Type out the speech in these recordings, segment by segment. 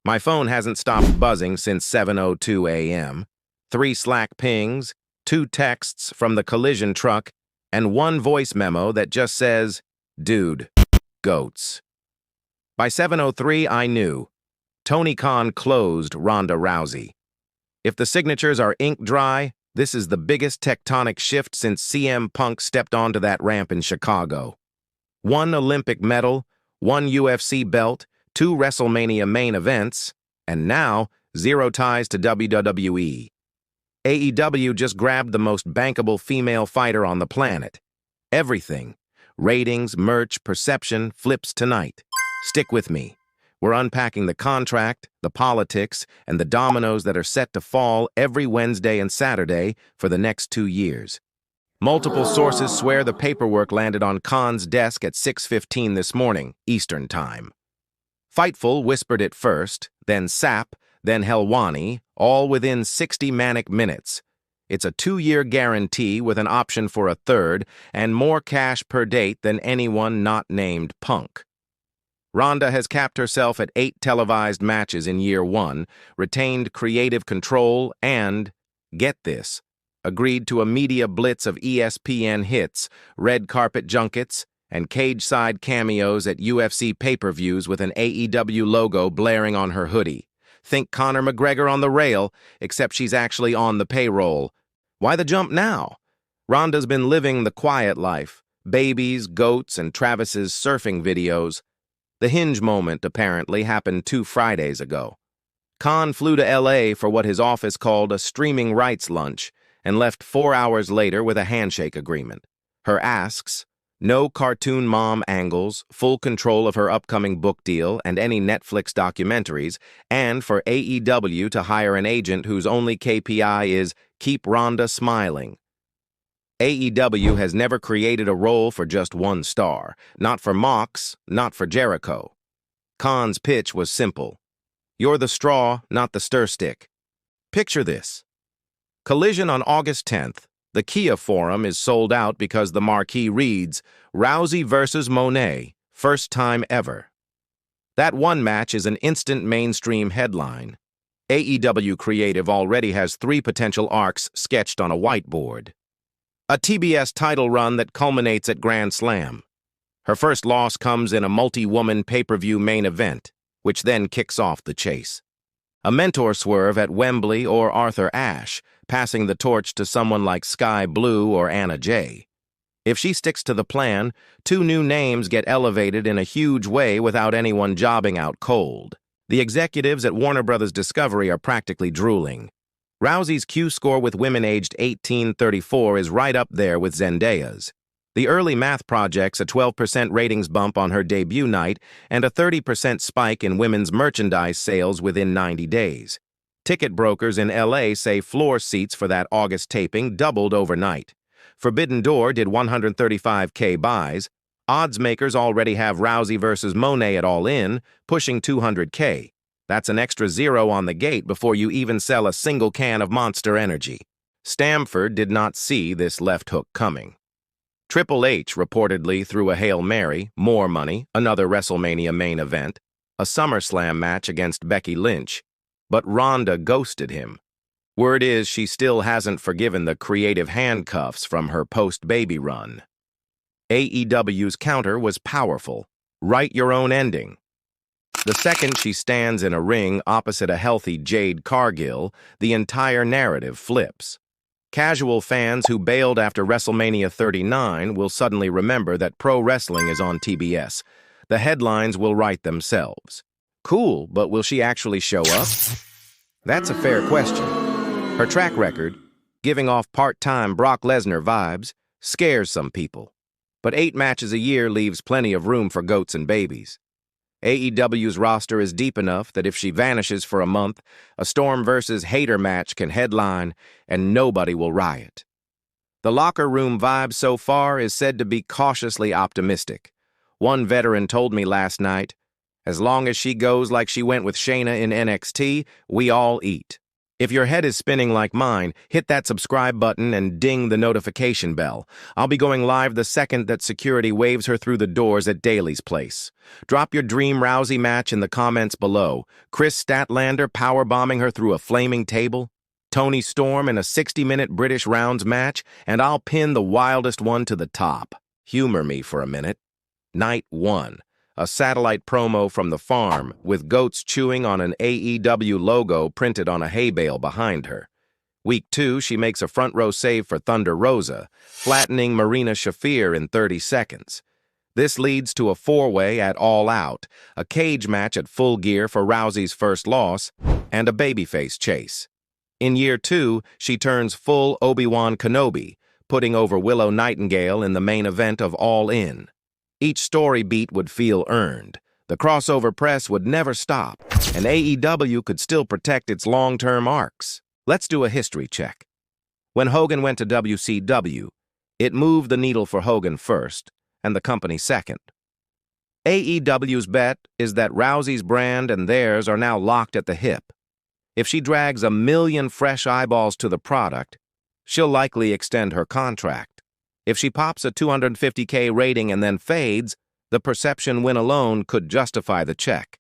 My phone hasn't stopped buzzing since 7:02 a.m. 3 Slack pings, 2 texts from the collision truck, and 1 voice memo that just says, "Dude, goats." By 7:03, I knew. Tony Khan closed Ronda Rousey. If the signatures are ink dry, this is the biggest tectonic shift since CM Punk stepped onto that ramp in Chicago. 1 Olympic medal, 1 UFC belt, 2 WrestleMania main events, and now 0 ties to WWE. AEW just grabbed the most bankable female fighter on the planet. Everything, ratings, merch, perception, flips tonight. Stick with me. We're unpacking the contract, the politics, and the dominoes that are set to fall every Wednesday and Saturday for the next 2 years. Multiple sources swear the paperwork landed on Khan's desk at 6:15 this morning, Eastern Time. Fightful whispered it first, then Sapp, then Helwani, all within 60 manic minutes. It's a 2-year guarantee with an option for a third, and more cash per date than anyone not named Punk. Ronda has capped herself at 8 televised matches in year 1, retained creative control, and, get this, agreed to a media blitz of ESPN hits, red carpet junkets, and cage-side cameos at UFC pay-per-views with an AEW logo blaring on her hoodie. Think Conor McGregor on the rail, except she's actually on the payroll. Why the jump now? Ronda's been living the quiet life, babies, goats, and Travis's surfing videos. The hinge moment, apparently, happened 2 Fridays ago. Khan flew to LA for what his office called a streaming rights lunch and left 4 hours later with a handshake agreement. Her asks: no cartoon mom angles, full control of her upcoming book deal and any Netflix documentaries, and for AEW to hire an agent whose only KPI is keep Ronda smiling. AEW has never created a role for just one star, not for Mox, not for Jericho. Khan's pitch was simple. You're the straw, not the stir stick. Picture this. Collision on August 10th. The Kia Forum is sold out because the marquee reads, Rousey versus Monet, first time ever. That one match is an instant mainstream headline. AEW Creative already has 3 potential arcs sketched on a whiteboard. A TBS title run that culminates at Grand Slam. Her first loss comes in a multi-woman pay-per-view main event, which then kicks off the chase. A mentor swerve at Wembley or Arthur Ashe, passing the torch to someone like Sky Blue or Anna Jay. If she sticks to the plan, 2 new names get elevated in a huge way without anyone jobbing out cold. The executives at Warner Bros. Discovery are practically drooling. Rousey's Q-score with women aged 18-34 is right up there with Zendaya's. The early math projects a 12% ratings bump on her debut night and a 30% spike in women's merchandise sales within 90 days. Ticket brokers in LA say floor seats for that August taping doubled overnight. Forbidden Door did 135K buys. Odds makers already have Rousey versus Monet at All In, pushing 200K. That's an extra 0 on the gate before you even sell a single can of Monster Energy. Stamford did not see this left hook coming. Triple H reportedly threw a Hail Mary, more money, another WrestleMania main event, a SummerSlam match against Becky Lynch, but Ronda ghosted him. Word is she still hasn't forgiven the creative handcuffs from her post-baby run. AEW's counter was powerful. Write your own ending. The second she stands in a ring opposite a healthy Jade Cargill, the entire narrative flips. Casual fans who bailed after WrestleMania 39 will suddenly remember that pro wrestling is on TBS. The headlines will write themselves. Cool, but will she actually show up? That's a fair question. Her track record, giving off part-time Brock Lesnar vibes, scares some people. But 8 matches a year leaves plenty of room for goats and babies. AEW's roster is deep enough that if she vanishes for a month, a Storm versus Hater match can headline and nobody will riot. The locker room vibe so far is said to be cautiously optimistic. One veteran told me last night, as long as she goes like she went with Shayna in NXT, we all eat. If your head is spinning like mine, hit that subscribe button and ding the notification bell. I'll be going live the second that security waves her through the doors at Daly's place. Drop your dream Rousey match in the comments below. Chris Statlander powerbombing her through a flaming table? Toni Storm in a 60-minute British rounds match? And I'll pin the wildest one to the top. Humor me for a minute. Night 1. A satellite promo from the farm, with goats chewing on an AEW logo printed on a hay bale behind her. Week 2, she makes a front row save for Thunder Rosa, flattening Marina Shafir in 30 seconds. This leads to a 4-way at All Out, a cage match at Full Gear for Rousey's first loss, and a babyface chase. In year 2, she turns full Obi-Wan Kenobi, putting over Willow Nightingale in the main event of All In. Each story beat would feel earned. The crossover press would never stop, and AEW could still protect its long-term arcs. Let's do a history check. When Hogan went to WCW, it moved the needle for Hogan first, and the company second. AEW's bet is that Rousey's brand and theirs are now locked at the hip. If she drags 1 million fresh eyeballs to the product, she'll likely extend her contract. If she pops a 250K rating and then fades, the perception win alone could justify the check.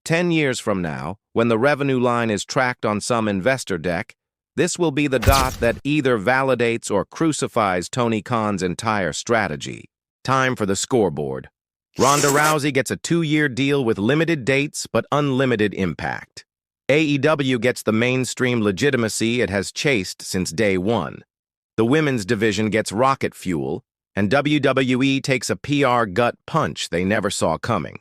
10 years from now, when the revenue line is tracked on some investor deck, this will be the dot that either validates or crucifies Tony Khan's entire strategy. Time for the scoreboard. Ronda Rousey gets a 2-year deal with limited dates but unlimited impact. AEW gets the mainstream legitimacy it has chased since day one. The women's division gets rocket fuel, and WWE takes a PR gut punch they never saw coming.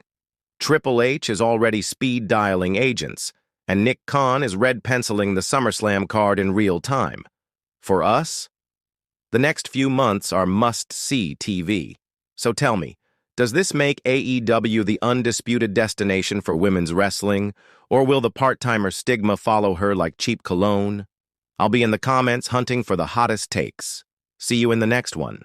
Triple H is already speed-dialing agents, and Nick Khan is red-penciling the SummerSlam card in real time. For us, the next few months are must-see TV. So tell me, does this make AEW the undisputed destination for women's wrestling, or will the part-timer stigma follow her like cheap cologne? I'll be in the comments hunting for the hottest takes. See you in the next one.